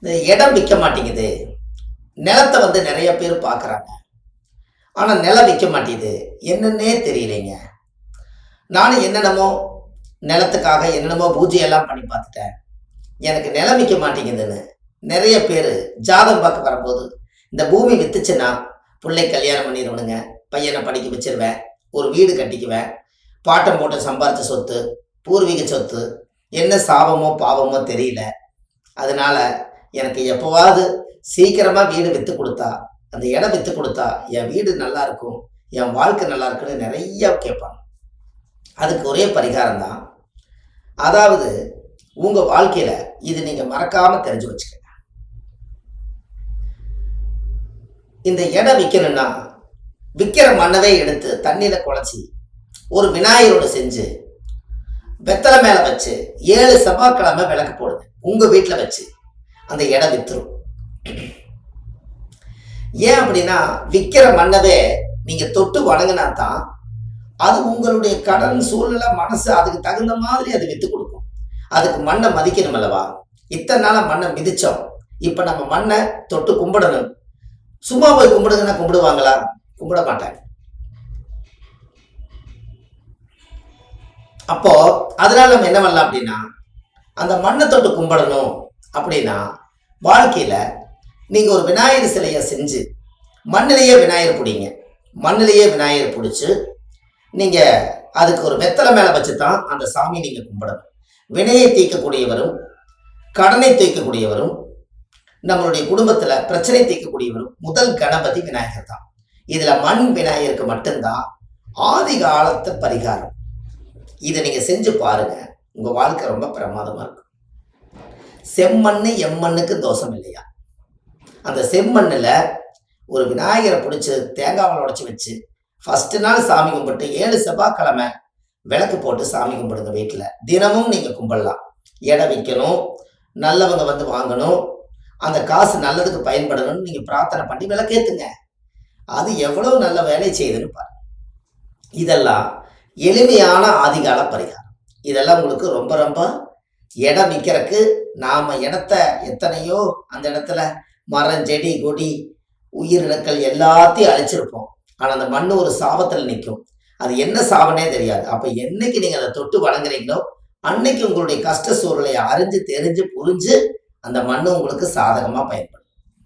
இந்த இடம் விற்க மாட்டேங்குது. நிலத்தை வந்து நிறைய பேர் பார்க்குறாங்க. ஆனால் நிலம் விற்க மாட்டேங்குது. என்னன்னே தெரியலைங்க. நானும் என்னென்னமோ நிலத்துக்காக என்னென்னமோ பூஜையெல்லாம் பண்ணி பார்த்துட்டேன். எனக்கு நிலம் விற்க மாட்டேங்குதுன்னு நிறைய பேர் ஜாதகம் பார்க்க வரும்போது, இந்த பூமி வித்துச்சுன்னா பிள்ளை கல்யாணம் பண்ணிடுவனுங்க, பையனை படிக்க வச்சிருவேன், ஒரு வீடு கட்டிக்குவேன், பாட்டம் போட்டு சம்பாரித்த சொத்து, பூர்வீக சொத்து, என்ன சாபமோ பாவமோ தெரியல. அதனால எனக்கு எப்போவாவது சீக்கிரமாக வீடு விற்று கொடுத்தா, அந்த இடம் விற்று கொடுத்தா என் வீடு நல்லா இருக்கும், என் வாழ்க்கை நல்லா இருக்குன்னு நிறைய கேட்பாங்க. அதுக்கு ஒரே பரிகாரம் தான். அதாவது உங்கள் வாழ்க்கையில் இது நீங்கள் மறக்காமல் தெரிஞ்சு வச்சுக்கங்க. இந்த இடம் விற்கணும்னா விற்கிற மண்ணவே எடுத்து தண்ணியில் குழச்சி ஒரு விநாயகரோடு செஞ்சு வெத்தலை மேலே வச்சு 7 செவ்வாய்க்கிழமை விளக்கு போடுங்க. உங்கள் வீட்டில் வச்சு அந்த இடம் வித்துரும். ஏன் அப்படின்னா, விற்கிற மண்ணவே நீங்கள் தொட்டு வணங்கினா தான் அது உங்களுடைய கடன் சூழ்நிலை மனசு அதுக்கு தகுந்த மாதிரி அது விற்று கொடுக்கும். அதுக்கு மண்ணை மதிக்கணும் அல்லவா? இத்தனை நாளாக மண்ணை மிதித்தோம், இப்போ நம்ம மண்ணை தொட்டு கும்பிடணும். சும்மா போய் கும்பிடுங்கன்னா கும்பிடுவாங்களா? கும்பிட மாட்டாங்க. அப்போ அதனால நம்ம என்ன பண்ணலாம் அப்படின்னா, அந்த மண்ணை தொட்டு கும்பிடணும் அப்படின்னா வாழ்க்கையில் நீங்கள் ஒரு விநாயகர் சிலையை செஞ்சு மண்ணிலேயே விநாயகர் பிடிங்க. மண்ணிலேயே விநாயகர் பிடிச்சி நீங்கள் அதுக்கு ஒரு வெத்தலை மேலே வச்சு தான் அந்த சாமி நீங்கள் கும்பிடணும். வினையை தீர்க்கக்கூடியவரும், கடனை தீர்க்கக்கூடியவரும், நம்மளுடைய குடும்பத்தில் பிரச்சனை தீர்க்கக்கூடியவரும் முதல் கணபதி விநாயகர் தான். இதில் மண் விநாயகருக்கு மட்டும்தான் ஆதி காலத்து பரிகாரம். இதை நீங்கள் செஞ்சு பாருங்கள், உங்கள் வாழ்க்கை ரொம்ப பிரமாதமாக இருக்கும். செம்மண்ணு எம்மண்ணுக்கு தோஷம் இல்லையா? அந்த செம்மண்ணில் ஒரு விநாயகரை பிடிச்சி தேங்காவை உடைச்சி வச்சு ஃபஸ்ட்டு நாள் சாமி கும்பிட்டு 7 செவ்வாய்க்கிழமை விளக்கு போட்டு சாமி கும்பிடுங்க. வீட்டில் தினமும் நீங்கள் கும்பிடலாம். இடம் விற்கணும், நல்லவங்க வந்து வாங்கணும், அந்த காசு நல்லதுக்கு பயன்படணும்னு நீங்கள் பிரார்த்தனை பண்ணி விளக்கேற்றுங்க. அது எவ்வளோ நல்ல வேலை செய்யுதுன்னு பாருங்க. இதெல்லாம் எளிமையான ஆதிகால பரிகாரம். இதெல்லாம் உங்களுக்கு ரொம்ப ரொம்ப இடம் விற்கிறதுக்கு நாம் இடத்த எத்தனையோ அந்த இடத்துல மரம் செடி கொடி உயிரினங்கள் எல்லாத்தையும் அழிச்சிருப்போம். ஆனால் அந்த மண் ஒரு சாபத்தில் நிற்கும். அது என்ன சாபனே தெரியாது. அப்போ என்னைக்கு நீங்கள் அதை தொட்டு வணங்குறீங்களோ அன்னைக்கு உங்களுடைய கஷ்ட சூழ்நிலையை அறிஞ்சு தெரிஞ்சு புரிஞ்சு அந்த மண் உங்களுக்கு சாதகமாக பயன்படும்.